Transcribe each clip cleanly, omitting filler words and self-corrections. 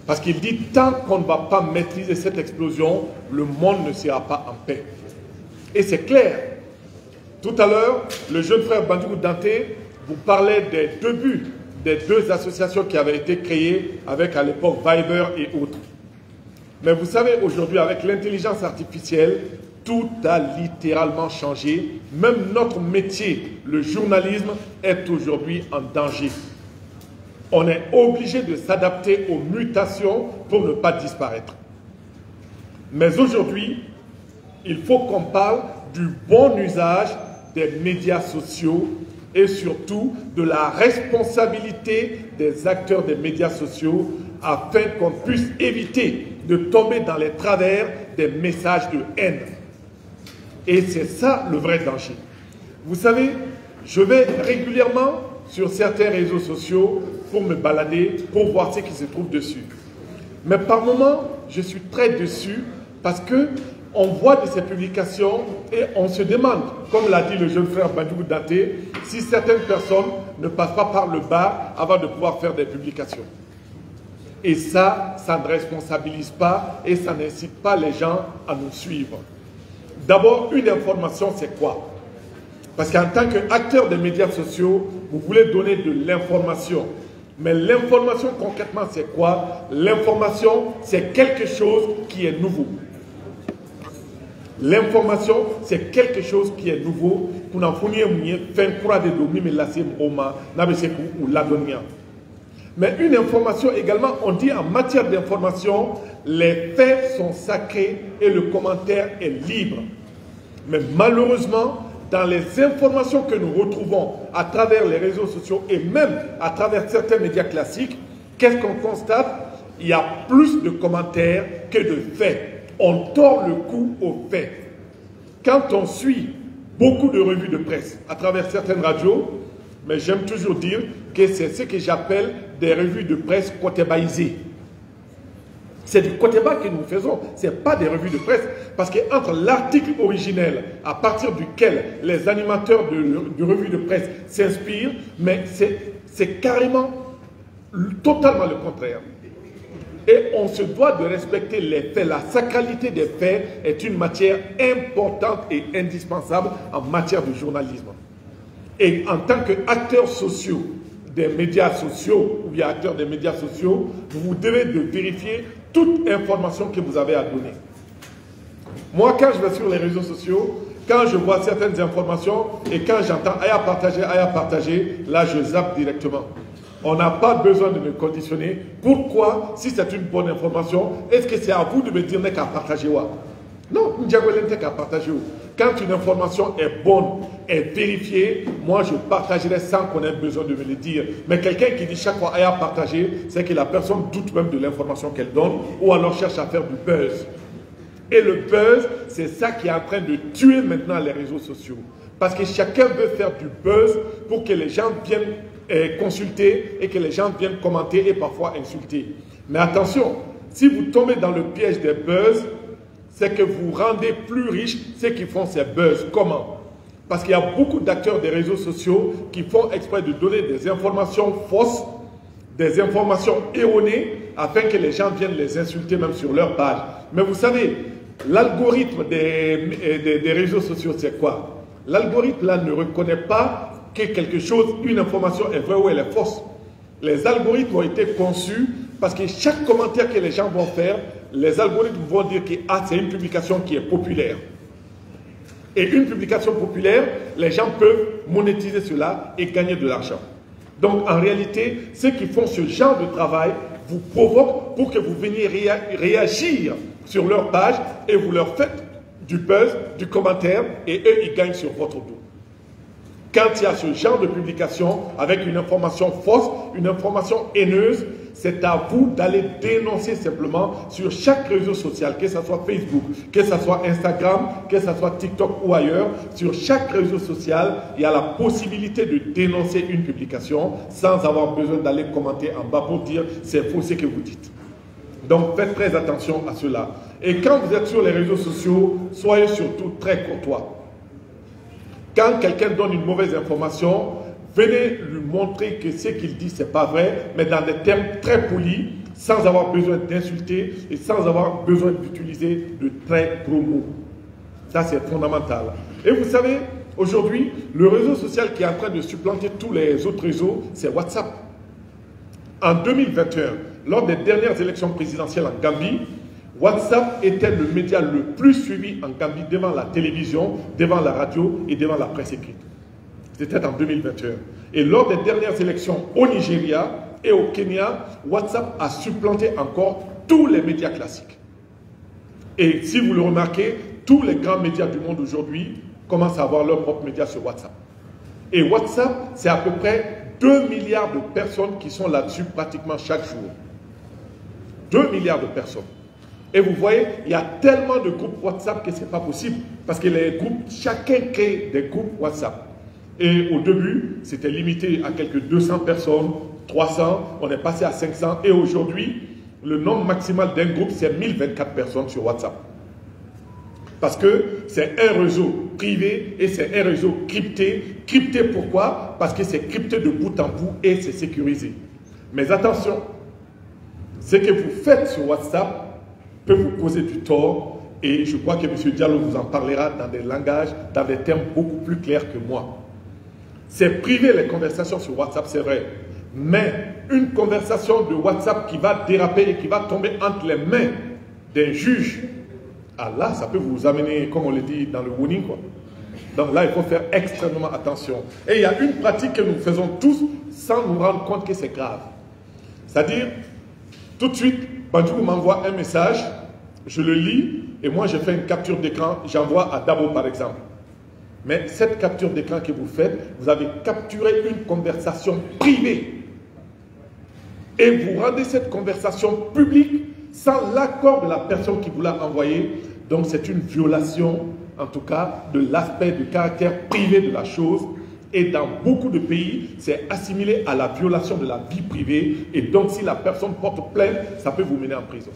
Parce qu'il dit, tant qu'on ne va pas maîtriser cette explosion, le monde ne sera pas en paix. Et c'est clair. Tout à l'heure, le jeune frère Bandjougou Dante vous parlait des débuts des deux associations qui avaient été créées avec à l'époque Viber et autres. Mais vous savez, aujourd'hui, avec l'intelligence artificielle, tout a littéralement changé. Même notre métier, le journalisme, est aujourd'hui en danger. On est obligé de s'adapter aux mutations pour ne pas disparaître. Mais aujourd'hui, il faut qu'on parle du bon usage des médias sociaux et surtout de la responsabilité des acteurs des médias sociaux afin qu'on puisse éviter de tomber dans les travers des messages de haine. Et c'est ça le vrai danger. Vous savez, je vais régulièrement sur certains réseaux sociaux pour me balader, pour voir ce qui se trouve dessus. Mais par moments, je suis très déçu parce que on voit de ces publications et on se demande, comme l'a dit le jeune frère Bandjougou Dante, si certaines personnes ne passent pas par le bas avant de pouvoir faire des publications. Et ça ne responsabilise pas et ça n'incite pas les gens à nous suivre. D'abord, une information, c'est quoi? Parce qu'en tant qu'acteur des médias sociaux, vous voulez donner de l'information. Mais l'information, concrètement, c'est quoi? L'information, c'est quelque chose qui est nouveau. L'information, c'est quelque chose qui est nouveau. Mais une information également, on dit en matière d'information, les faits sont sacrés et le commentaire est libre. Mais malheureusement, dans les informations que nous retrouvons à travers les réseaux sociaux et même à travers certains médias classiques, qu'est-ce qu'on constate? Il y a plus de commentaires que de faits. On tord le cou aux faits. Quand on suit beaucoup de revues de presse à travers certaines radios, mais j'aime toujours dire que c'est ce que j'appelle des revues de presse cotébaïsées. C'est du cotéba que nous faisons, ce n'est pas des revues de presse. Parce qu'entre l'article originel à partir duquel les animateurs de revues de presse s'inspirent, mais c'est carrément totalement le contraire. Et on se doit de respecter les faits. La sacralité des faits est une matière importante et indispensable en matière de journalisme. Et en tant qu'acteurs sociaux des médias sociaux ou bien acteurs des médias sociaux, vous devez de vérifier toute information que vous avez à donner. Moi, quand je vais sur les réseaux sociaux, quand je vois certaines informations et quand j'entends « Aya partager », là je zappe directement. On n'a pas besoin de me conditionner. Pourquoi, si c'est une bonne information, est-ce que c'est à vous de me dire qu'à partager? Non, qu'à partager. Quand une information est bonne, est vérifiée, moi je partagerai sans qu'on ait besoin de me le dire. Mais quelqu'un qui dit chaque fois à partager, c'est que la personne doute même de l'information qu'elle donne ou alors cherche à faire du buzz. Et le buzz, c'est ça qui est en train de tuer maintenant les réseaux sociaux. Parce que chacun veut faire du buzz pour que les gens viennent consulter et que les gens viennent commenter et parfois insulter. Mais attention, si vous tombez dans le piège des buzz, c'est que vous rendez plus riches ceux qui font ces buzz. Comment? Parce qu'il y a beaucoup d'acteurs des réseaux sociaux qui font exprès de donner des informations fausses, des informations erronées, afin que les gens viennent les insulter même sur leur page. Mais vous savez, l'algorithme des réseaux sociaux, c'est quoi? L'algorithme là ne reconnaît pas que quelque chose, une information est vraie ou elle est fausse. Les algorithmes ont été conçus parce que chaque commentaire que les gens vont faire, les algorithmes vont dire que c'est une publication qui est populaire. Et une publication populaire, les gens peuvent monétiser cela et gagner de l'argent. Donc en réalité, ceux qui font ce genre de travail vous provoquent pour que vous veniez réagir sur leur page et vous leur faites du buzz, du commentaire et eux, ils gagnent sur votre dos. Quand il y a ce genre de publication avec une information fausse, une information haineuse, c'est à vous d'aller dénoncer simplement sur chaque réseau social, que ce soit Facebook, que ce soit Instagram, que ce soit TikTok ou ailleurs. Sur chaque réseau social, il y a la possibilité de dénoncer une publication sans avoir besoin d'aller commenter en bas pour dire c'est faux ce que vous dites. Donc faites très attention à cela. Et quand vous êtes sur les réseaux sociaux, soyez surtout très courtois. Quand quelqu'un donne une mauvaise information, venez lui montrer que ce qu'il dit, ce n'est pas vrai, mais dans des termes très polis, sans avoir besoin d'insulter et sans avoir besoin d'utiliser de très gros mots. Ça, c'est fondamental. Et vous savez, aujourd'hui, le réseau social qui est en train de supplanter tous les autres réseaux, c'est WhatsApp. En 2021, lors des dernières élections présidentielles en Gambie, WhatsApp était le média le plus suivi en Gambie devant la télévision, devant la radio et devant la presse écrite. C'était en 2021. Et lors des dernières élections au Nigeria et au Kenya, WhatsApp a supplanté encore tous les médias classiques. Et si vous le remarquez, tous les grands médias du monde aujourd'hui commencent à avoir leurs propres médias sur WhatsApp. Et WhatsApp, c'est à peu près 2 milliards de personnes qui sont là-dessus pratiquement chaque jour. 2 milliards de personnes. Et vous voyez, il y a tellement de groupes WhatsApp que ce n'est pas possible. Parce que les groupes, chacun crée des groupes WhatsApp. Et au début, c'était limité à quelques 200 personnes, 300, on est passé à 500. Et aujourd'hui, le nombre maximal d'un groupe, c'est 1024 personnes sur WhatsApp. Parce que c'est un réseau privé et c'est un réseau crypté. Crypté pourquoi? Parce que c'est crypté de bout en bout et c'est sécurisé. Mais attention, ce que vous faites sur WhatsApp peut vous causer du tort et je crois que M. Diallo vous en parlera dans des langages, dans des termes beaucoup plus clairs que moi. C'est privé les conversations sur WhatsApp, c'est vrai. Mais une conversation de WhatsApp qui va déraper et qui va tomber entre les mains d'un juge, ah là, ça peut vous amener, comme on le dit dans le warning, quoi. Donc là, il faut faire extrêmement attention. Et il y a une pratique que nous faisons tous sans nous rendre compte que c'est grave. C'est-à-dire, tout de suite, Badjou m'envoie un message, je le lis, et moi je fais une capture d'écran, j'envoie à Dabo par exemple. Mais cette capture d'écran que vous faites, vous avez capturé une conversation privée. Et vous rendez cette conversation publique sans l'accord de la personne qui vous l'a envoyée. Donc c'est une violation, en tout cas, de l'aspect du caractère privé de la chose. Et dans beaucoup de pays, c'est assimilé à la violation de la vie privée. Et donc si la personne porte plainte, ça peut vous mener en prison.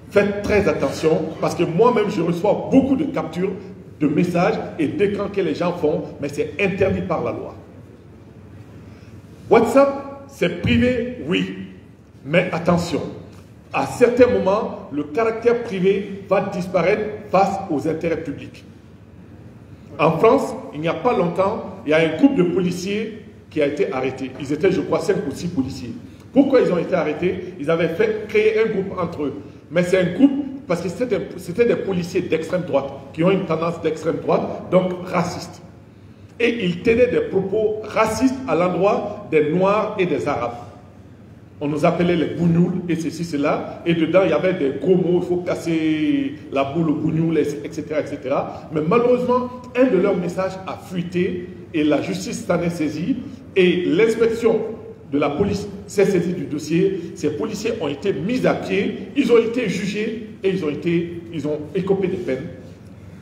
Faites très attention, parce que moi-même, je reçois beaucoup de captures de messages et d'écrans que les gens font, mais c'est interdit par la loi. WhatsApp, c'est privé, oui, mais attention. À certains moments, le caractère privé va disparaître face aux intérêts publics. En France, il n'y a pas longtemps, il y a un groupe de policiers qui a été arrêté. Ils étaient, je crois, 5 ou 6 policiers. Pourquoi ils ont été arrêtés? Ils avaient créé un groupe entre eux. Mais c'est un groupe, parce que c'était des policiers d'extrême droite, qui ont une tendance d'extrême droite, donc racistes. Et ils tenaient des propos racistes à l'endroit des Noirs et des Arabes. On nous appelait les bougnoules et ceci, cela. Et dedans, il y avait des gros mots, il faut casser la boule au bougnoul, etc., etc. Mais malheureusement, un de leurs messages a fuité et la justice s'en est saisie. Et l'inspection de la police s'est saisie du dossier. Ces policiers ont été mis à pied, ils ont été jugés et ils ont écopé des peines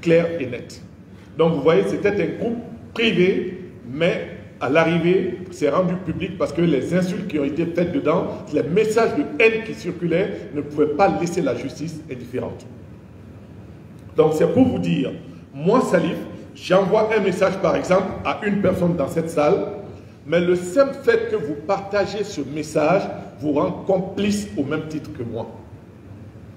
claires et nettes. Donc vous voyez, c'était un groupe privé, mais à l'arrivée, c'est rendu public parce que les insultes qui ont été faites dedans, les messages de haine qui circulaient ne pouvaient pas laisser la justice indifférente. Donc c'est pour vous dire, moi Salif, j'envoie un message par exemple à une personne dans cette salle, mais le simple fait que vous partagez ce message vous rend complice au même titre que moi.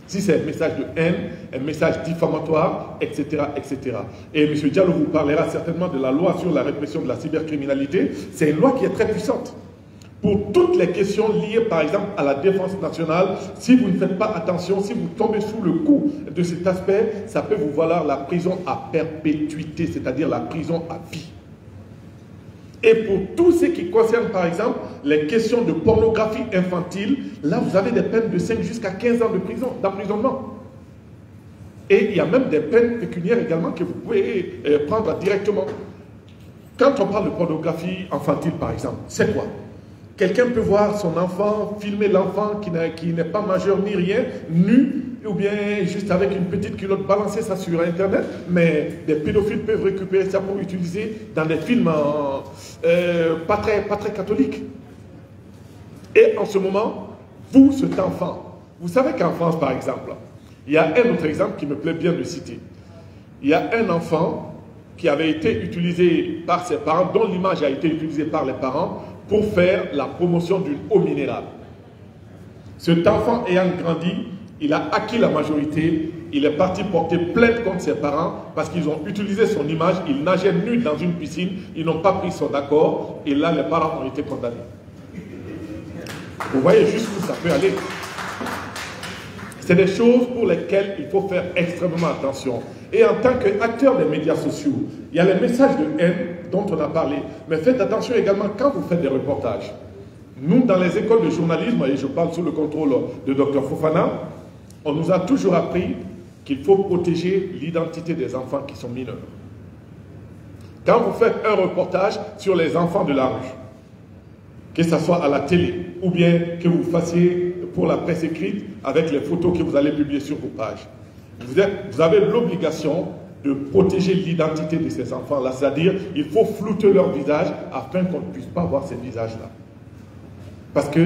Si c'est un message de haine, un message diffamatoire, etc., etc. Et M. Diallo vous parlera certainement de la loi sur la répression de la cybercriminalité. C'est une loi qui est très puissante. Pour toutes les questions liées, par exemple, à la défense nationale, si vous ne faites pas attention, si vous tombez sous le coup de cet aspect, ça peut vous valoir la prison à perpétuité, c'est-à-dire la prison à vie. Et pour tout ce qui concerne, par exemple, les questions de pornographie infantile, là, vous avez des peines de 5 jusqu'à 15 ans de prison, d'emprisonnement. Et il y a même des peines pécuniaires également que vous pouvez prendre directement. Quand on parle de pornographie infantile, par exemple, c'est quoi? Quelqu'un peut voir son enfant, filmer l'enfant qui n'est pas majeur ni rien, nu, ou bien juste avec une petite culotte, balancer ça sur Internet, mais des pédophiles peuvent récupérer ça pour utiliser dans des films pas très catholiques. Et en ce moment, vous, cet enfant, vous savez qu'en France, par exemple, il y a un autre exemple qui me plaît bien de citer. Il y a un enfant qui avait été utilisé par ses parents, dont l'image a été utilisée par les parents, pour faire la promotion d'une eau minérale. Cet enfant ayant grandi, il a acquis la majorité, il est parti porter plainte contre ses parents parce qu'ils ont utilisé son image, il nageait nu dans une piscine, ils n'ont pas pris son accord et là les parents ont été condamnés. Vous voyez jusqu'où ça peut aller. C'est des choses pour lesquelles il faut faire extrêmement attention. Et en tant qu'acteur des médias sociaux, il y a les messages de haine dont on a parlé. Mais faites attention également quand vous faites des reportages. Nous, dans les écoles de journalisme, et je parle sous le contrôle de Dr Fofana, on nous a toujours appris qu'il faut protéger l'identité des enfants qui sont mineurs. Quand vous faites un reportage sur les enfants de la rue, que ce soit à la télé ou bien que vous fassiez pour la presse écrite avec les photos que vous allez publier sur vos pages, vous avez l'obligation de protéger l'identité de ces enfants-là, c'est-à-dire il faut flouter leur visage afin qu'on ne puisse pas voir ces visages-là. Parce que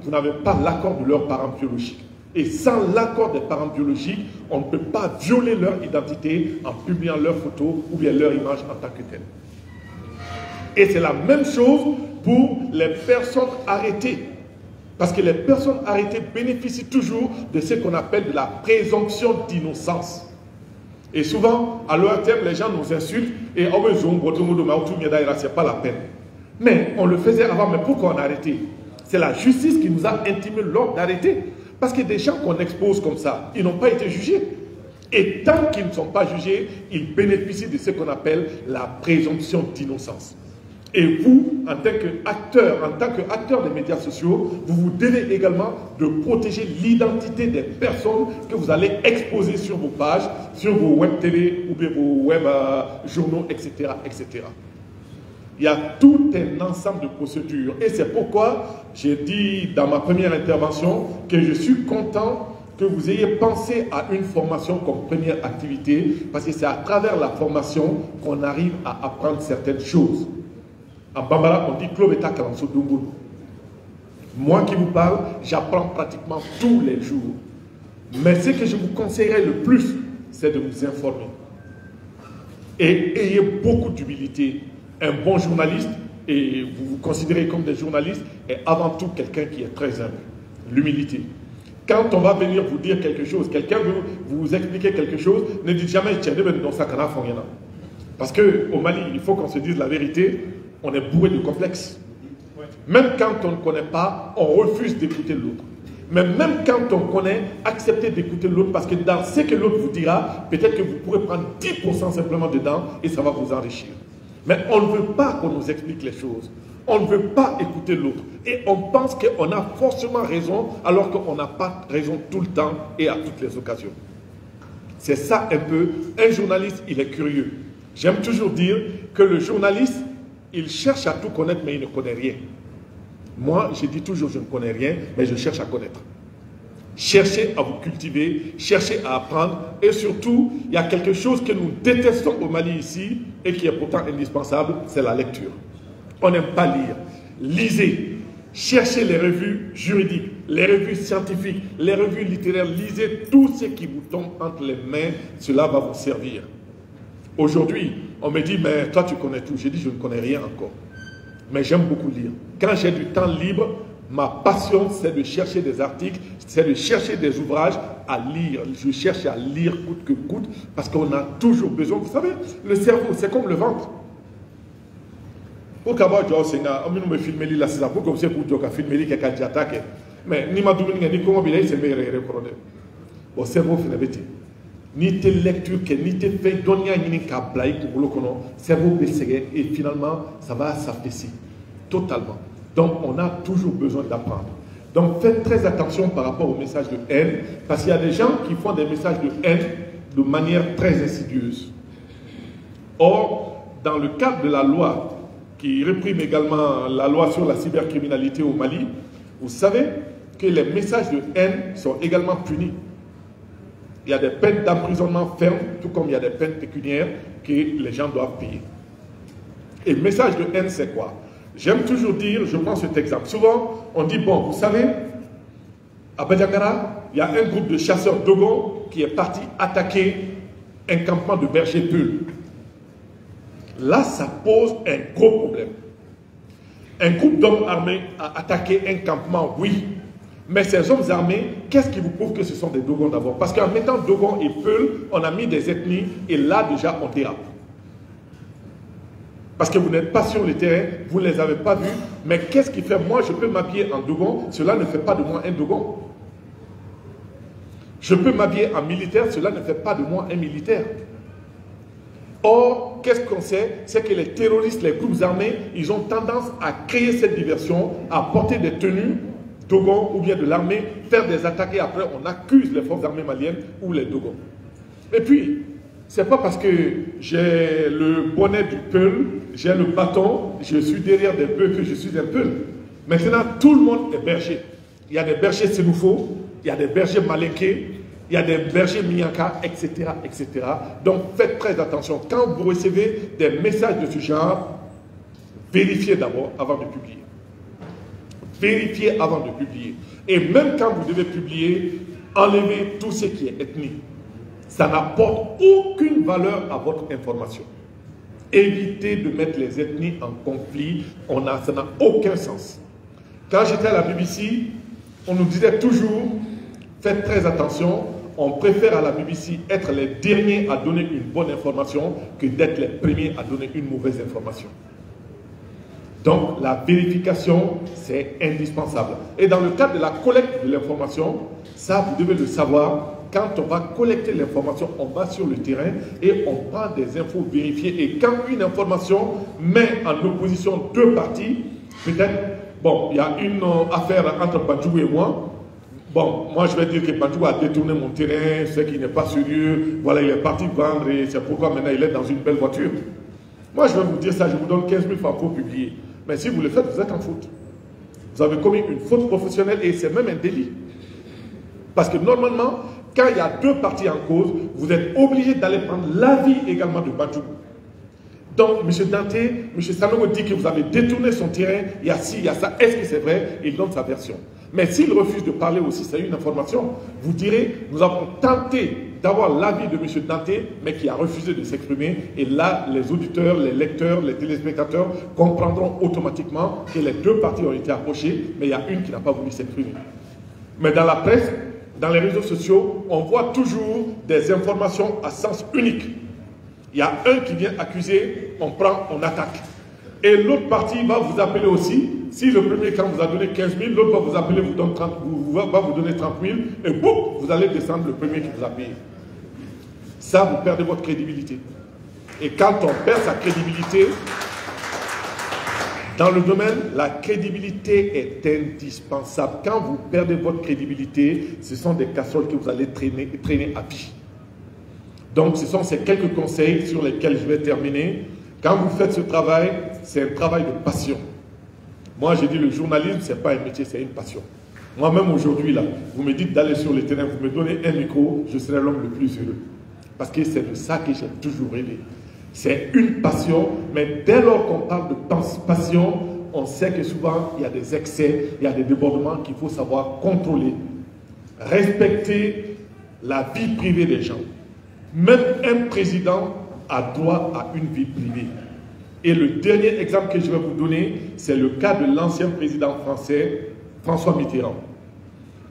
vous n'avez pas l'accord de leurs parents biologiques. Et sans l'accord des parents biologiques, on ne peut pas violer leur identité en publiant leurs photos ou bien leur image en tant que telle. Et c'est la même chose pour les personnes arrêtées. Parce que les personnes arrêtées bénéficient toujours de ce qu'on appelle de la présomption d'innocence. Et souvent, à leur terme, les gens nous insultent et oh, c'est pas la peine. Mais on le faisait avant, mais pourquoi on a arrêté? C'est la justice qui nous a intimé l'ordre d'arrêter. Parce que des gens qu'on expose comme ça, ils n'ont pas été jugés. Et tant qu'ils ne sont pas jugés, ils bénéficient de ce qu'on appelle la présomption d'innocence. Et vous, en tant qu'acteur des médias sociaux, vous devez également de protéger l'identité des personnes que vous allez exposer sur vos pages, sur vos web télé ou bien vos web journaux, etc., etc. Il y a tout un ensemble de procédures. Et c'est pourquoi j'ai dit dans ma première intervention que je suis content que vous ayez pensé à une formation comme première activité, parce que c'est à travers la formation qu'on arrive à apprendre certaines choses. En Bambara, on dit Klobeta Kalanso Dungoulou. Moi qui vous parle, j'apprends pratiquement tous les jours. Mais ce que je vous conseillerais le plus, c'est de vous informer. Et ayez beaucoup d'humilité. Un bon journaliste, et vous vous considérez comme des journalistes, est avant tout quelqu'un qui est très humble. L'humilité. Quand on va venir vous dire quelque chose, quelqu'un veut vous expliquer quelque chose, ne dites jamais parce qu'au Mali, il faut qu'on se dise la vérité, on est bourré de complexes. Même quand on ne connaît pas, on refuse d'écouter l'autre. Mais même quand on connaît, acceptez d'écouter l'autre parce que dans ce que l'autre vous dira, peut-être que vous pourrez prendre 10% simplement dedans et ça va vous enrichir. Mais on ne veut pas qu'on nous explique les choses. On ne veut pas écouter l'autre. Et on pense qu'on a forcément raison alors qu'on n'a pas raison tout le temps et à toutes les occasions. C'est ça un peu. Un journaliste, il est curieux. J'aime toujours dire que le journaliste, il cherche à tout connaître mais il ne connaît rien. Moi, je dis toujours je ne connais rien mais je cherche à connaître. Cherchez à vous cultiver, cherchez à apprendre et surtout, il y a quelque chose que nous détestons au Mali ici et qui est pourtant indispensable, c'est la lecture. On n'aime pas lire. Lisez, cherchez les revues juridiques, les revues scientifiques, les revues littéraires, lisez tout ce qui vous tombe entre les mains, cela va vous servir. Aujourd'hui, on me dit, mais toi tu connais tout. J'ai dit, je ne connais rien encore. Mais j'aime beaucoup lire. Quand j'ai du temps libre, ma passion, c'est de chercher des articles, c'est de chercher des ouvrages à lire. Je cherche à lire coûte que coûte, parce qu'on a toujours besoin. Vous savez, le cerveau, c'est comme le ventre. Pour qu'avoir du Sénat, on me filmer là, c'est ça, pour que vous puissiez filmer quelqu'un qui attaque. Mais ni ma doumine, ni comment il c'est meilleur recordé. Bon, cerveau, finalement, ni tes lectures, ni tes faits, donner un câble, cerveau baissé, et finalement, ça va s'affaisser totalement. Donc, on a toujours besoin d'apprendre. Donc, faites très attention par rapport aux messages de haine, parce qu'il y a des gens qui font des messages de haine de manière très insidieuse. Or, dans le cadre de la loi qui réprime également la loi sur la cybercriminalité au Mali, vous savez que les messages de haine sont également punis. Il y a des peines d'emprisonnement fermes, tout comme il y a des peines pécuniaires que les gens doivent payer. Et le message de haine, c'est quoi? J'aime toujours dire, je prends cet exemple. Souvent, on dit, bon, vous savez, à Badiangara, il y a un groupe de chasseurs Dogon qui est parti attaquer un campement de bergers Peuls. Là, ça pose un gros problème. Un groupe d'hommes armés a attaqué un campement, oui. Mais ces hommes armés, qu'est-ce qui vous prouve que ce sont des Dogons d'abord? Parce qu'en mettant Dogons et Peul, on a mis des ethnies et là déjà on dérape. Parce que vous n'êtes pas sur le terrain, vous ne les avez pas vus. Mais qu'est-ce qui fait? Moi, je peux m'habiller en Dogon, cela ne fait pas de moi un Dogon. Je peux m'habiller en militaire, cela ne fait pas de moi un militaire. Or, qu'est-ce qu'on sait? C'est que les terroristes, les groupes armés, ils ont tendance à créer cette diversion, à porter des tenues Dogon ou bien de l'armée, faire des attaques et après on accuse les forces armées maliennes ou les Dogons. Et puis, c'est pas parce que j'ai le bonnet du Peul, j'ai le bâton, je suis derrière des bœufs que je suis un Peul. Maintenant, tout le monde est berger. Il y a des bergers Sénoufo, il y a des bergers Malinké, il y a des bergers Miyanka, etc., etc. Donc, faites très attention. Quand vous recevez des messages de ce genre, vérifiez d'abord avant de publier. Vérifiez avant de publier. Et même quand vous devez publier, enlevez tout ce qui est ethnie. Ça n'apporte aucune valeur à votre information. Évitez de mettre les ethnies en conflit, ça n'a aucun sens. Quand j'étais à la BBC, on nous disait toujours, faites très attention, on préfère à la BBC être les derniers à donner une bonne information que d'être les premiers à donner une mauvaise information. Donc la vérification, c'est indispensable. Et dans le cadre de la collecte de l'information, ça vous devez le savoir, quand on va collecter l'information, on va sur le terrain et on prend des infos vérifiées. Et quand une information met en opposition deux parties, peut-être, bon, il y a une affaire entre Bandjougou et moi. Bon, moi je vais dire que Bandjougou a détourné mon terrain, c'est qu'il n'est pas sérieux, voilà, il est parti vendre et c'est pourquoi maintenant il est dans une belle voiture. Moi je vais vous dire ça, je vous donne 15 000 francs pour publier. Mais si vous le faites, vous êtes en faute. Vous avez commis une faute professionnelle et c'est même un délit. Parce que normalement, quand il y a deux parties en cause, vous êtes obligé d'aller prendre l'avis également de Bandjougou. Donc, M. Dante, M. Sanogo dit que vous avez détourné son terrain, il y a ci, il y a ça, est-ce que c'est vrai? Il donne sa version. Mais s'il refuse de parler aussi, c'est une information, vous direz, nous avons tenté d'avoir l'avis de M. Dante, mais qui a refusé de s'exprimer. Et là, les auditeurs, les lecteurs, les téléspectateurs comprendront automatiquement que les deux parties ont été approchées, mais il y a une qui n'a pas voulu s'exprimer. Mais dans la presse, dans les réseaux sociaux, on voit toujours des informations à sens unique. Il y a un qui vient accuser, on prend, on attaque. Et l'autre partie va vous appeler aussi. Si le premier camp vous a donné 15 000, l'autre va vous appeler, va vous donner 30 000, et boum, vous allez descendre le premier qui vous a payé. Ça, vous perdez votre crédibilité. Et quand on perd sa crédibilité, dans le domaine, la crédibilité est indispensable. Quand vous perdez votre crédibilité, ce sont des casseroles que vous allez traîner à vie. Donc, ce sont ces quelques conseils sur lesquels je vais terminer. Quand vous faites ce travail, c'est un travail de passion. Moi, j'ai dit le journalisme, ce n'est pas un métier, c'est une passion. Moi-même, aujourd'hui, là, vous me dites d'aller sur le terrain, vous me donnez un micro, je serai l'homme le plus heureux. Parce que c'est de ça que j'ai toujours rêvé. C'est une passion, mais dès lors qu'on parle de passion, on sait que souvent, il y a des excès, il y a des débordements qu'il faut savoir contrôler. Respecter la vie privée des gens. Même un président a droit à une vie privée. Et le dernier exemple que je vais vous donner, c'est le cas de l'ancien président français, François Mitterrand.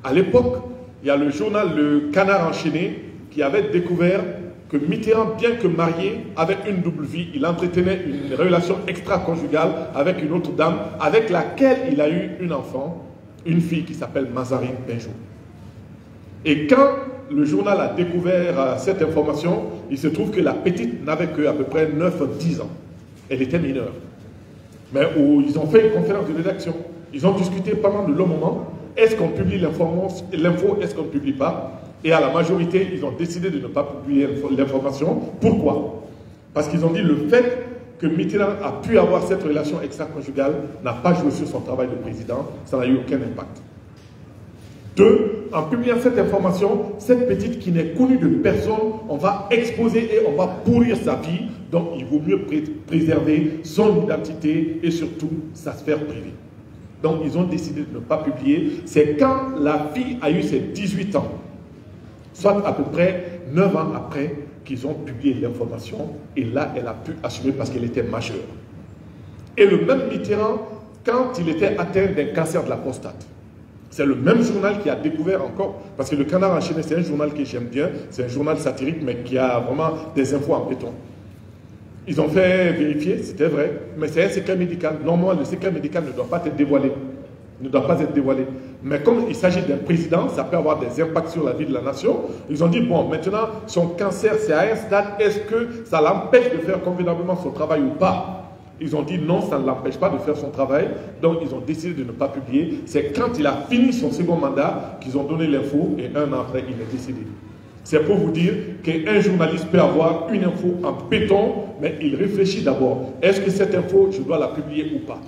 À l'époque, il y a le journal Le Canard enchaîné qui avait découvert que Mitterrand, bien que marié, avait une double vie. Il entretenait une relation extra-conjugale avec une autre dame avec laquelle il a eu un enfant, une fille qui s'appelle Mazarine Pinjot. Et quand le journal a découvert cette information, il se trouve que la petite n'avait qu'à peu près 9-10 ans. Elle était mineure. Mais ils ont fait une conférence de rédaction. Ils ont discuté pendant de longs moments. Est-ce qu'on publie l'info, est-ce qu'on ne publie pas? Et à la majorité, ils ont décidé de ne pas publier l'information. Pourquoi? Parce qu'ils ont dit le fait que Mitterrand a pu avoir cette relation extra-conjugale n'a pas joué sur son travail de président. Ça n'a eu aucun impact. Deux, en publiant cette information, cette petite qui n'est connue de personne, on va exposer et on va pourrir sa vie. Donc, il vaut mieux préserver son identité et surtout sa sphère privée. Donc, ils ont décidé de ne pas publier. C'est quand la fille a eu ses 18 ans, soit à peu près 9 ans après, qu'ils ont publié l'information. Et là, elle a pu assumer parce qu'elle était majeure. Et le même Mitterrand, quand il était atteint d'un cancer de la prostate. C'est le même journal qui a découvert encore, parce que le Canard enchaîné, c'est un journal que j'aime bien, c'est un journal satirique, mais qui a vraiment des infos en béton. Ils ont fait vérifier, c'était vrai, mais c'est un secret médical. Normalement, le secret médical ne doit pas être dévoilé. Ne doit pas être dévoilé. Mais comme il s'agit d'un président, ça peut avoir des impacts sur la vie de la nation. Ils ont dit, bon, maintenant, son cancer, c'est à un stade, est-ce que ça l'empêche de faire convenablement son travail ou pas? Ils ont dit non, ça ne l'empêche pas de faire son travail. Donc, ils ont décidé de ne pas publier. C'est quand il a fini son second mandat qu'ils ont donné l'info et un an après, il est décédé. C'est pour vous dire qu'un journaliste peut avoir une info en béton, mais il réfléchit d'abord. Est-ce que cette info, je dois la publier ou pas?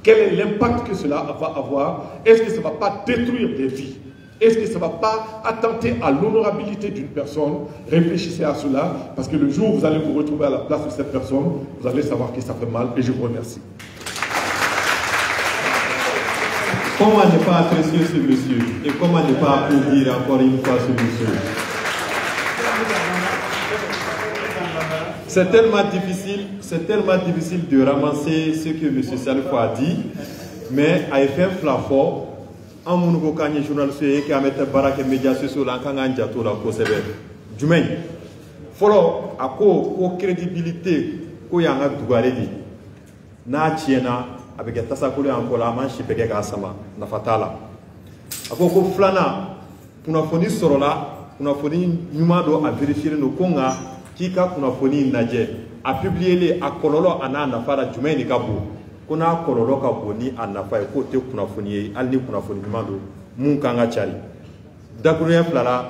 Quel est l'impact que cela va avoir? Est-ce que ça ne va pas détruire des vies? Est-ce que ça ne va pas attenter à l'honorabilité d'une personne? Réfléchissez à cela, parce que le jour où vous allez vous retrouver à la place de cette personne, vous allez savoir que ça fait mal, et je vous remercie. Comment ne pas apprécier ce monsieur? Et comment ne pas applaudir encore une fois ce monsieur? C'est tellement difficile de ramasser ce que M. Salifou a dit, mais à effet fort, en mon nouveau journaliste qui a mis les médias sociaux là, quand on a dit tout là, c'est vrai. Du moins, follow à quoi crédibilité qu'on y a un dougalé dit. Na tiena avec un tassacoulé en cola manche pege kasama na fatala. À quoi qu'on flana pour nous fournir sur là, pour nous fournir numéro à vérifier nos conga qui a pour nous fournir nadje à publier les à kololo ana na fara du moins ni kabo. Qu'on a kololo kabo ni ana fa côté pour nous fournir alni pour nous fournir numéro mun kanga chali. D'ailleurs flala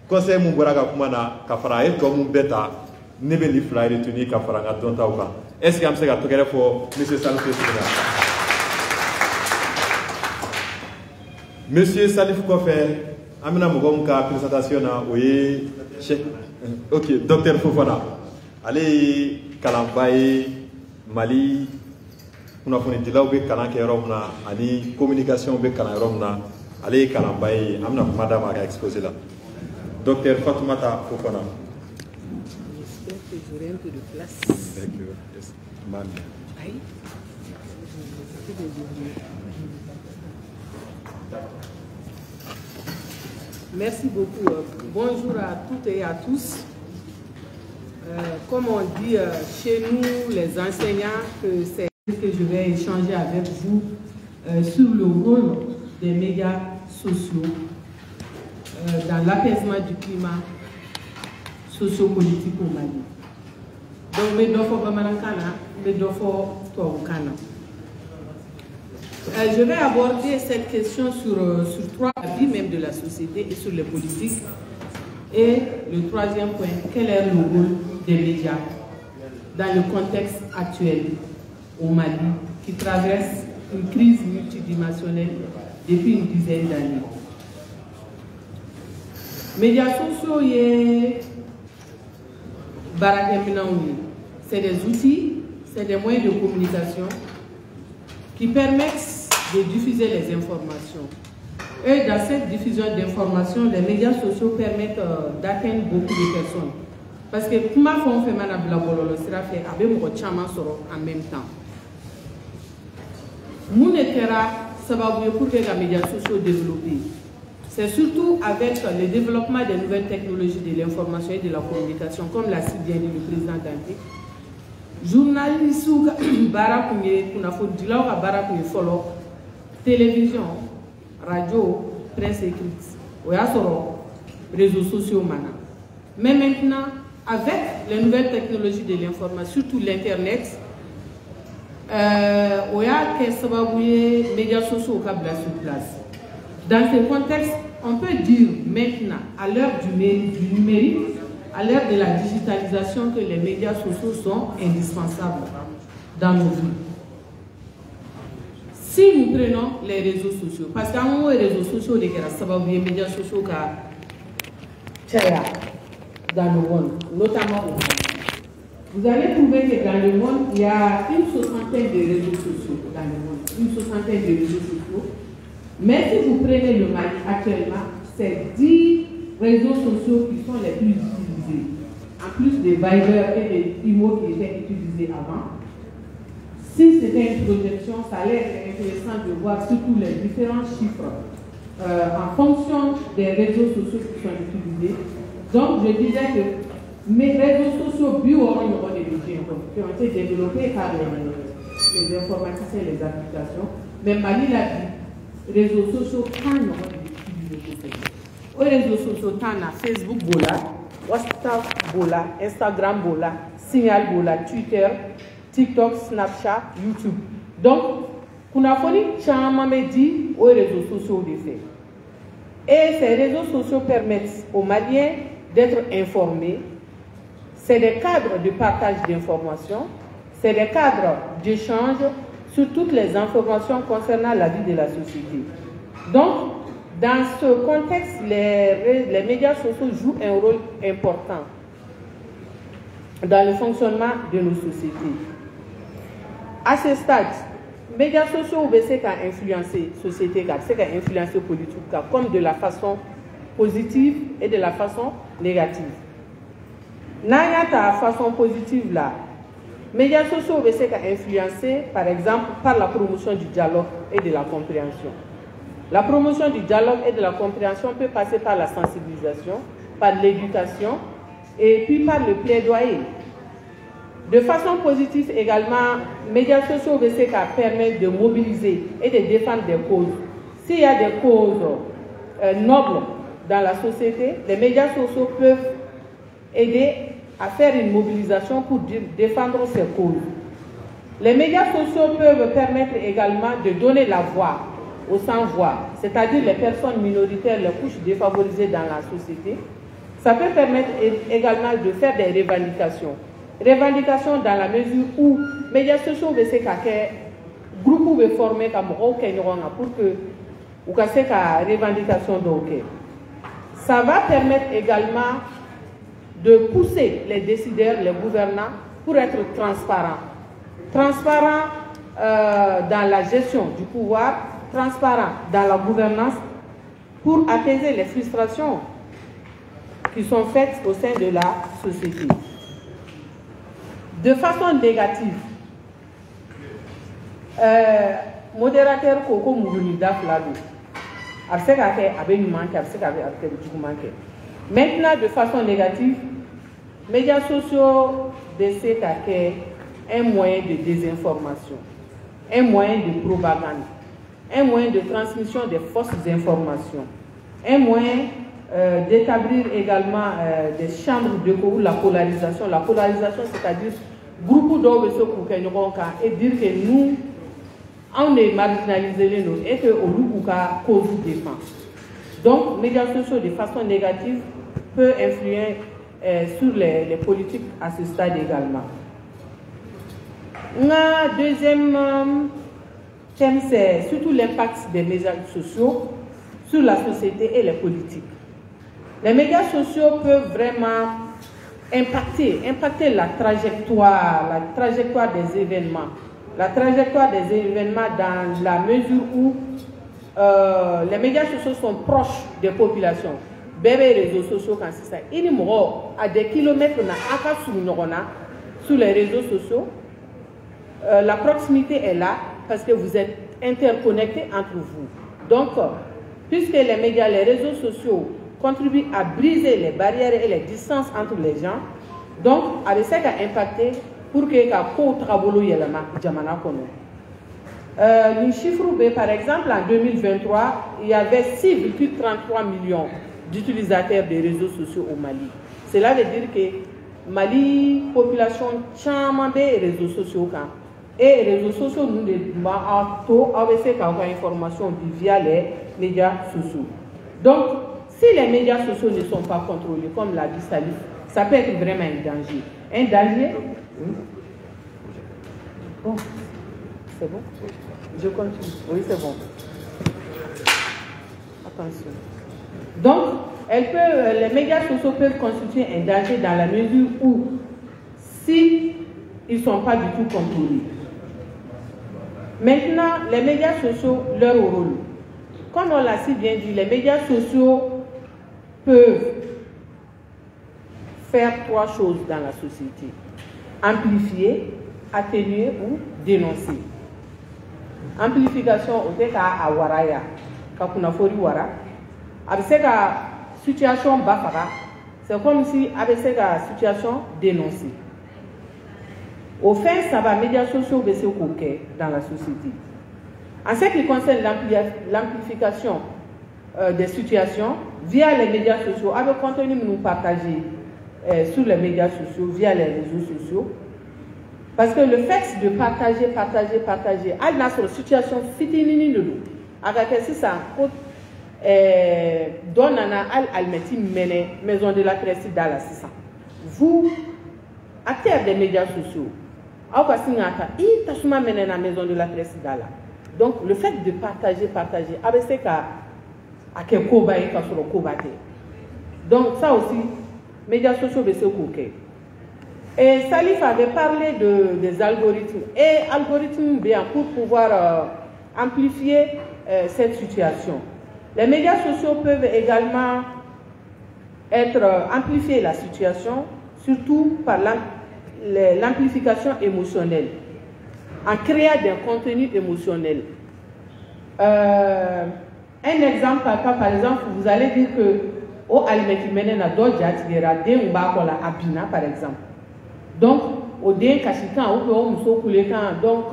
conseil mon boraga kumana kafara et comme beta ne be ni flyer retenu kafara ngadonta uka. Est-ce que je peux dire pour M. Salifou? Monsieur Salifou Kofé, Amina Mogonka, présentation, oui, ok, docteur Fofana. Allez, Kalambaye, Mali, on a fait de là où Kalanke Romna, Ani, communication avec Kalan Romna, allez, Kalambaye, Amina Madame a exposé là. Docteur Fatoumata Fofana. J'espère que j'aurai un peu de place. Aïe. Merci beaucoup. Bonjour à toutes et à tous. Comme on dit chez nous, les enseignants, c'est que je vais échanger avec vous sur le rôle des médias sociaux dans l'apaisement du climat socio-politique au Mali. Donc, je vais aborder cette question sur trois avis même de la société et sur les politiques. Et le troisième point, quel est le rôle des médias dans le contexte actuel au Mali qui traverse une crise multidimensionnelle depuis une dizaine d'années. Médias sociaux et c'est des outils, c'est des moyens de communication qui permettent de diffuser les informations. Et dans cette diffusion d'informations, les médias sociaux permettent d'atteindre beaucoup de personnes. Parce que comment on fait en même temps. Pour que les médias sociaux développent. C'est surtout avec le développement des nouvelles technologies de l'information et de la communication, comme l'a si bien dit le président Dante. Journalistes, télévision, radio, presse écrite, réseaux sociaux. Mais maintenant, avec les nouvelles technologies de l'information, surtout l'Internet, il y a des médias sociaux qui sont sur place. Dans ce contexte, on peut dire maintenant, à l'heure du numérique, à l'heure de la digitalisation, que les médias sociaux sont indispensables dans nos vies. Si nous prenons les réseaux sociaux, parce qu'à un moment, les réseaux sociaux, les médias sociaux, dans le monde, notamment au monde. Vous allez trouver que dans le monde, il y a une soixantaine de réseaux sociaux dans le monde, une soixantaine de réseaux sociaux. Mais si vous prenez le Mali actuellement, c'est 10 réseaux sociaux qui sont les plus utilisés. En plus des Viber et des IMO qui étaient utilisés avant, si c'était une projection, ça allait être intéressant de voir surtout les différents chiffres en fonction des réseaux sociaux qui sont utilisés. Donc, je disais que mes réseaux sociaux qui ont été développés par les informaticiens et les applications, mais Mali l'a dit, réseaux sociaux, quand ils ont utilisé les réseaux sociaux, Facebook, Bola, WhatsApp, Bola, Instagram, Bola, Signal, Bola, Twitter, TikTok, Snapchat, YouTube. Donc, on a fourni chama dit aux réseaux sociaux des faits. Et ces réseaux sociaux permettent aux Maliens d'être informés. C'est des cadres de partage d'informations, c'est des cadres d'échange sur toutes les informations concernant la vie de la société. Donc, dans ce contexte, les médias sociaux jouent un rôle important dans le fonctionnement de nos sociétés. À ce stade, les médias sociaux ont influencé la société, ont influencé la politique, comme de la façon positive et de la façon négative. Dans la façon positive, là, les médias sociaux ont influencé, par exemple, par la promotion du dialogue et de la compréhension. La promotion du dialogue et de la compréhension peut passer par la sensibilisation, par l'éducation et puis par le plaidoyer. De façon positive également, les médias sociaux permettent de mobiliser et de défendre des causes. S'il y a des causes nobles dans la société, les médias sociaux peuvent aider à faire une mobilisation pour défendre ces causes. Les médias sociaux peuvent permettre également de donner la voix aux sans-voix, c'est-à-dire les personnes minoritaires, les couches défavorisées dans la société. Ça peut permettre également de faire des revendications. Revendications dans la mesure où les médias sociaux sont groupe ou formé pour que vous fassiez des revendications. Ça va permettre également de pousser les décideurs, les gouvernants pour être transparents. Transparents dans la gestion du pouvoir, transparents dans la gouvernance pour apaiser les frustrations qui sont faites au sein de la société. De façon négative, modérateur Koko Mourounida Flado, maintenant, de façon négative, les médias sociaux c'est un moyen de désinformation, un moyen de propagande, un moyen de transmission des fausses informations, un moyen d'établir également des chambres de la polarisation. La polarisation, c'est-à-dire groupe d'hommes et dire que nous, on est marginalisés et que au Lubuka cause défense. Donc, les médias sociaux de façon négative peuvent influer sur les politiques à ce stade également. Le deuxième thème, c'est surtout l'impact des médias sociaux sur la société et les politiques. Les médias sociaux peuvent vraiment impacter la trajectoire des événements. La trajectoire des événements dans la mesure où les médias sociaux sont proches des populations. Les réseaux sociaux, quand c'est ça, il y a à des kilomètres sur les réseaux sociaux. La proximité est là parce que vous êtes interconnectés entre vous. Donc, puisque les médias, les réseaux sociaux contribuent à briser les barrières et les distances entre les gens, donc, avec ça, ça a impacté pour que les travaux le chiffre, par exemple, en 2023, il y avait 6,33 millions d'utilisateurs des réseaux sociaux au Mali. Cela veut dire que Mali, population, chaman des réseaux sociaux. Et les réseaux sociaux, nous avons fait information via les médias sociaux. Donc, si les médias sociaux ne sont pas contrôlés, comme l'a dit Salif, ça peut être vraiment un danger. Un danger. Bon, c'est bon? Je continue. Oui, c'est bon. Attention. Donc, les médias sociaux peuvent constituer un danger dans la mesure où, si ils ne sont pas du tout contrôlés. Maintenant, les médias sociaux, leur rôle. Comme on l'a si bien dit, les médias sociaux peuvent faire trois choses dans la société. Amplifier, atténuer ou dénoncer. Amplification au cas à waraya, kakunafori wara. Avec cette situation bafara, c'est comme si avec cette situation dénoncée. Au fait, ça va médias sociaux baisser au coquet dans la société. En ce qui concerne l'amplification des situations via les médias sociaux, avec le contenu que nous partageons sur les médias sociaux, via les réseaux sociaux, parce que le fait de partager, à notre situation fitinini de nous, avec ça, donne à maison de la presse dans la vous, acteurs des médias sociaux, maison de la presse dans la. Donc le fait de partager, avec ce cas, à quel donc ça aussi, médias sociaux, c'est OK. Et Salif avait parlé des algorithmes. Et algorithmes, bien, pour pouvoir amplifier cette situation. Les médias sociaux peuvent également amplifier la situation, surtout par l'amplification émotionnelle, en créant des contenus émotionnels. Un exemple, par exemple, vous allez dire que au Almekimene na Dodja Tigera, Abina, par exemple. Donc, au dé Kashikan, au Muso Kulekan, donc,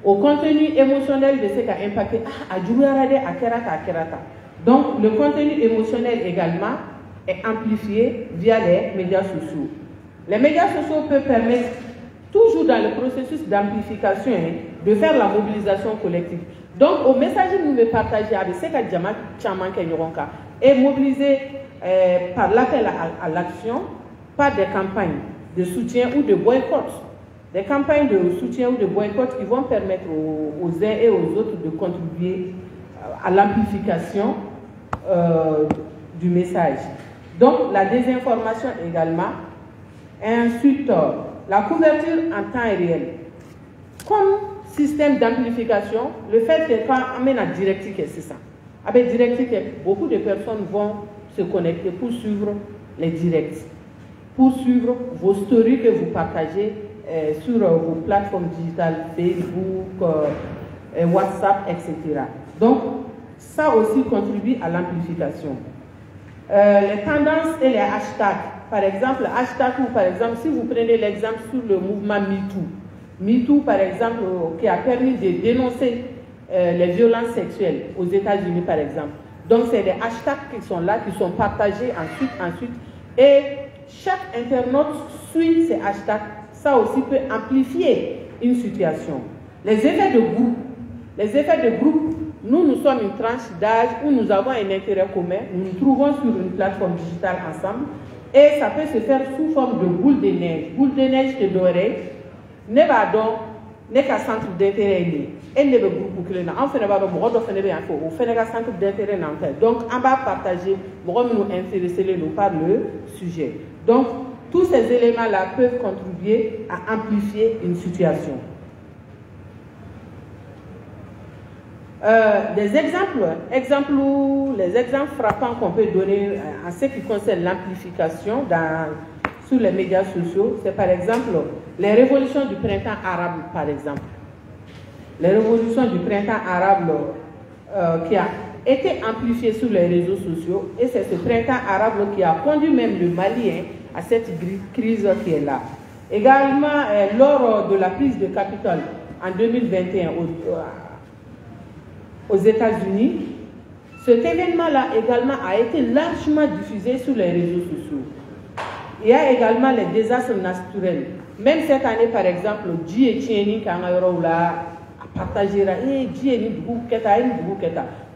au contenu émotionnel de ce qui a impacté, à Djouarade, à Kerata. Donc, le contenu émotionnel également est amplifié via les médias sociaux. Les médias sociaux peuvent permettre, toujours dans le processus d'amplification, de faire la mobilisation collective. Donc, au message que nous me partagez avec ce que Djamak Tchaman Kenyoronka est mobilisé par l'appel à l'action, par des campagnes de soutien ou de boycott. Des campagnes de soutien ou de boycott qui vont permettre aux uns et aux autres de contribuer à l'amplification du message. Donc, la désinformation également. Et ensuite, la couverture en temps réel. Comme système d'amplification, le fait que quand on amène à directique, c'est ça. Avec directique, beaucoup de personnes vont se connecter pour suivre les directs, pour suivre vos stories que vous partagez sur vos plateformes digitales, Facebook, WhatsApp, etc. Donc, ça aussi contribue à l'amplification. Les tendances et les hashtags. Par exemple, hashtag ou par exemple, si vous prenez l'exemple sur le mouvement MeToo. MeToo, par exemple, qui a permis de dénoncer les violences sexuelles aux États-Unis, par exemple. Donc, c'est des hashtags qui sont là, qui sont partagés ensuite. Et chaque internaute suit ces hashtags. Ça aussi peut amplifier une situation. Les effets de groupe. Les effets de groupe, nous sommes une tranche d'âge où nous avons un intérêt commun. Nous nous trouvons sur une plateforme digitale ensemble. Et ça peut se faire sous forme de boule de neige. Boule de neige de dorée. Ne va donc, n'est qu'un centre d'intérêt. Et ne veut groupe que l'on a. En fait, on va faire un centre d'intérêt. Donc, on va partager, on va nous intéresser par le sujet. Donc, tous ces éléments-là peuvent contribuer à amplifier une situation. Les exemples frappants qu'on peut donner en ce qui concerne l'amplification sur les médias sociaux, c'est par exemple les révolutions du printemps arabe, par exemple. Les révolutions du printemps arabe qui a été amplifiée sur les réseaux sociaux, et c'est ce printemps arabe qui a conduit même le Mali à cette crise qui est là. Également, lors de la prise de Capitole en 2021 aux États-Unis, cet événement-là également a été largement diffusé sur les réseaux sociaux. Il y a également les désastres naturels. Même cette année, par exemple,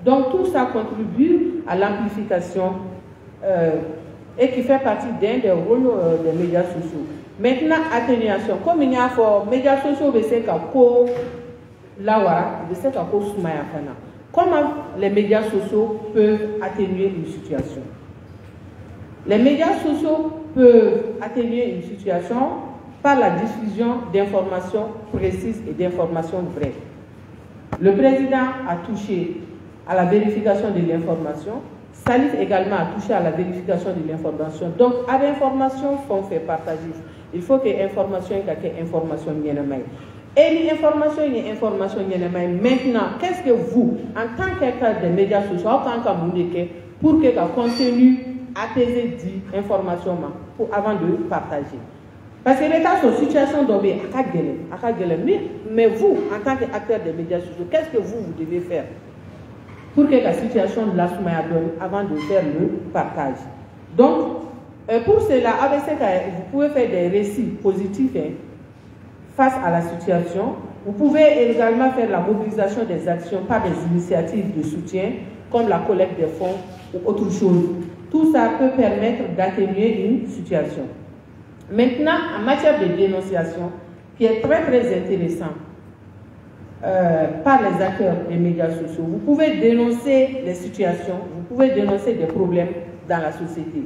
donc tout ça contribue à l'amplification et qui fait partie d'un des rôles des médias sociaux. Maintenant, atténuation. Comme il y a des médias sociaux, comment les médias sociaux peuvent atténuer une situation? Les médias sociaux peuvent atténuer une situation par la diffusion d'informations précises et d'informations vraies. Le président a touché à la vérification de l'information. Salif également a touché à la vérification de l'information. Donc, à l'information, il faut faire partager. Il faut que l'information soit information bien. Et l'information, maintenant, qu'est-ce que vous, en tant qu'acteur des médias sociaux, en tant qu'amoundéké, pour que le contenu apaisé dit information avant de partager? Parce que l'État, son situation d'obé, mais vous, en tant qu'acteur des médias sociaux, qu'est-ce que vous devez faire pour que la situation de la Soumaya donne avant de faire le partage? Donc, pour cela, avec ce cas, vous pouvez faire des récits positifs face à la situation. Vous pouvez également faire la mobilisation des actions par des initiatives de soutien, comme la collecte des fonds ou autre chose. Tout ça peut permettre d'atténuer une situation. Maintenant, en matière de dénonciation, qui est très intéressant par les acteurs des médias sociaux, vous pouvez dénoncer les situations, vous pouvez dénoncer des problèmes dans la société.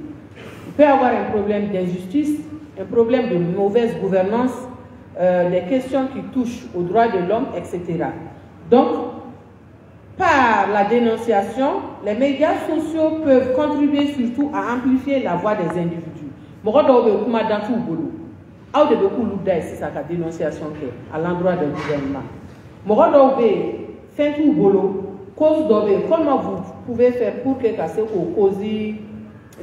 Il peut y avoir un problème d'injustice, un problème de mauvaise gouvernance, des questions qui touchent aux droits de l'homme, etc. Donc, par la dénonciation, les médias sociaux peuvent contribuer surtout à amplifier la voix des individus. Dénonciation à l'endroit du gouvernement. Comment vous pouvez faire pour que cause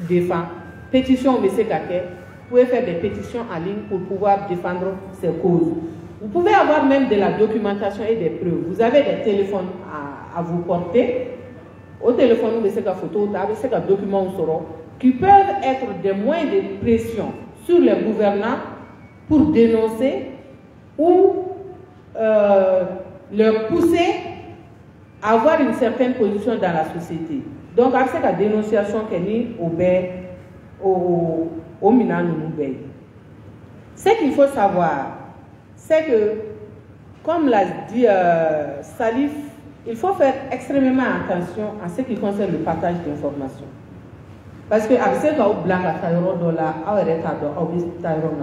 défend pétition vous pouvez faire des pétitions en ligne pour pouvoir défendre ces causes. Vous pouvez avoir même de la documentation et des preuves. Vous avez des téléphones à vous porter. Au téléphone, vous avez des photos, vous avez des documents qui peuvent être des moyens de pression sur les gouvernants pour dénoncer ou leur pousser à avoir une certaine position dans la société. Donc, avec la dénonciation qu'elle est au Minanoubé. Ce qu'il faut savoir, c'est que, comme l'a dit Salif, il faut faire extrêmement attention à ce qui concerne le partage d'informations. Parce que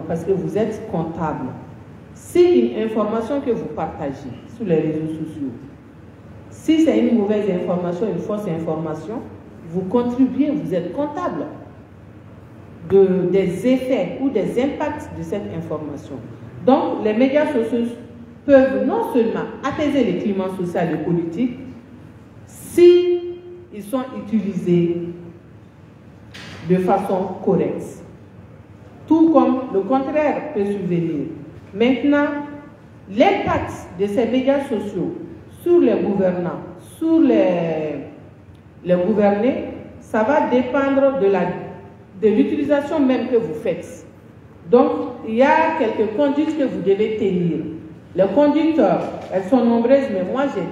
parce que vous êtes comptable. Si une information que vous partagez sur les réseaux sociaux, si c'est une mauvaise information, une fausse information, vous contribuez, vous êtes comptable des effets ou des impacts de cette information. Donc, les médias sociaux peuvent non seulement apaiser les climats sociaux et politiques, si ils sont utilisés de façon correcte. Tout comme le contraire peut survenir. Maintenant, l'impact de ces médias sociaux sur les gouvernants, sur les gouvernés, ça va dépendre de l'utilisation même que vous faites. Donc, il y a quelques conduites que vous devez tenir. Les conduites, elles sont nombreuses, mais moi j'ai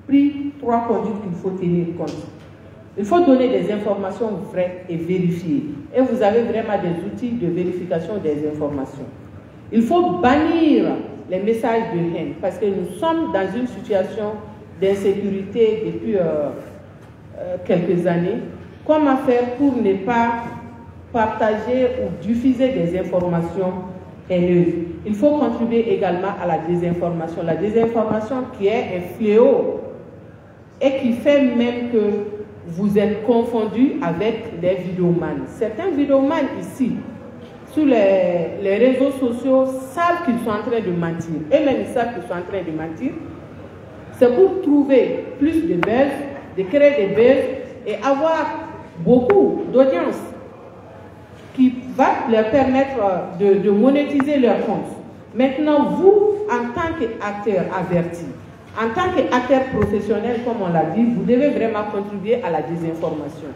pris 3 conduites qu'il faut tenir compte. Il faut donner des informations vraies et vérifiées. Et vous avez vraiment des outils de vérification des informations. Il faut bannir les messages de haine, parce que nous sommes dans une situation d'insécurité depuis quelques années. Comment faire pour ne pas partager ou diffuser des informations haineuses? Il faut contribuer également à la désinformation. La désinformation qui est un fléau et qui fait même que vous êtes confondus avec des vidéomans. Certains vidéomans ici, sur les réseaux sociaux, savent qu'ils sont en train de mentir. Eux-mêmes, ils savent qu'ils sont en train de mentir. C'est pour trouver plus de buzz, de créer des buzz et avoir beaucoup d'audience qui va leur permettre de monétiser leur compte. Maintenant, vous, en tant qu'acteur averti, en tant qu'acteur professionnel, comme on l'a dit, vous devez vraiment contribuer à la désinformation.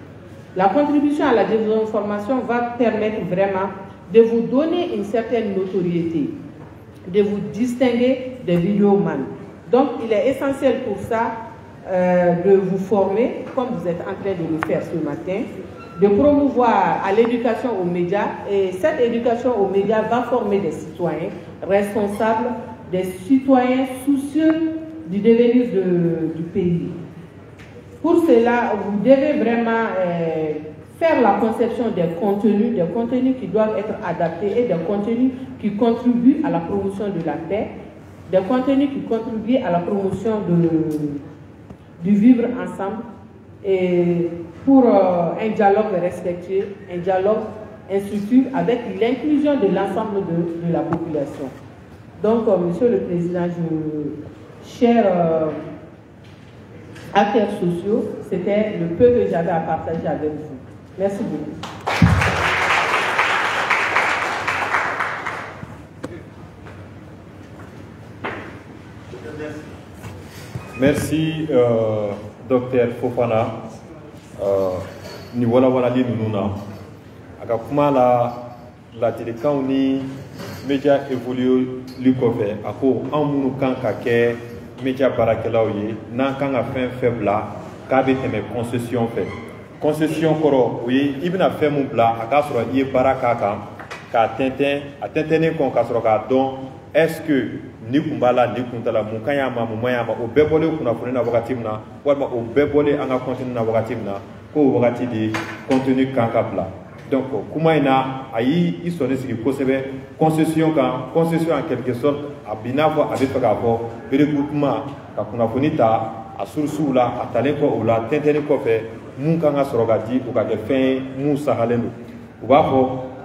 La contribution à la désinformation va permettre vraiment de vous donner une certaine notoriété, de vous distinguer des vidéomans. Donc, il est essentiel pour ça de vous former, comme vous êtes en train de le faire ce matin, de promouvoir à l'éducation aux médias. Et cette éducation aux médias va former des citoyens responsables, des citoyens soucieux du devenir du pays. Pour cela, vous devez vraiment faire la conception des contenus qui doivent être adaptés et des contenus qui contribuent à la promotion de la paix, des contenus qui contribuent à la promotion du vivre ensemble et pour un dialogue respectueux, un dialogue instructif avec l'inclusion de l'ensemble de la population. Donc, Monsieur le Président, chers acteurs sociaux, c'était le peu que j'avais à partager avec vous. Merci beaucoup. Merci, Dr Fofana. Ni wala wala li nuna. Aka kuma la télécom ni média évolue li kofé. Ako amunu kan ka ke média barakelaw ye nan kan a fin faible ka be teme concession fait. Concession koro oui ibna fait mon bla aka soro ye baraka kan ka tenten kon ka soro ka don est-ce que ni kumbala ni kuntala mun kanya ma mun maya ma o bebole kuna fune na wakati mna walma o bebole anga contenu na wakati mna ko wakati di contenu kanka bla donc kuma ina ayi isone sigi kosebe concession en quelque sorte abinavo avec fagabo regroupement ka kuna funita asursu la atale ko o la tenteni ko fe mun kanga sorogati o ka ke fin mun sahalendo o ba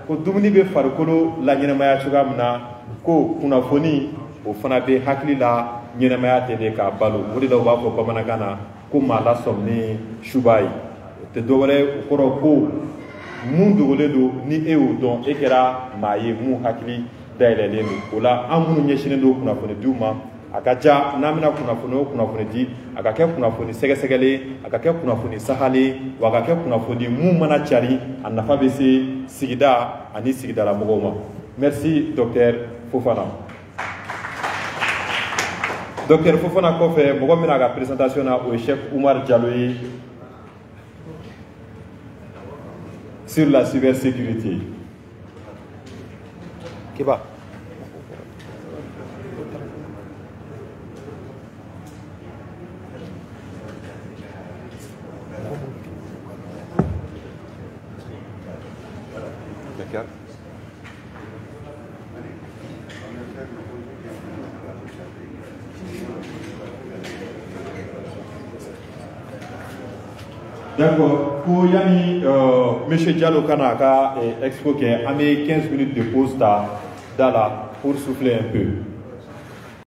ko dumuni be farikolo la nyenamaya chuga mna ko kuna foni o fana be hakili la ɲɛnɛmaya tɛ de ka balo o de la u b'a fɔ bamanankan na ko maa lasɔm ni suba ye o tɛ dɔwɛrɛ o kɔrɔ ko mun dogolen don ni e y'o dɔn e kɛra maa ye mun hakili dayɛlɛlen don o la an minnu ɲɛsinnen don kunnafonidiw ma a ka ca n'an bɛna kunnafoni o kunnafoni di a ka kɛ kunnafoni sɛgɛsɛgɛlen a ka kɛ kunnafoni sahalen wa a ka kɛ kunnafoni mun mana cari a nafa bɛ se sigida ani sigidala mɔgɔw ma merci Dr Fofana. Dr Fofana Kofé, je vais la présentation au chef Oumar Diallo sur la cybersécurité. Kiba. D'accord. D'accord. Pour Yanni, M. Diallo Kanaka expliqué, on a 15 minutes de pause pour souffler un peu.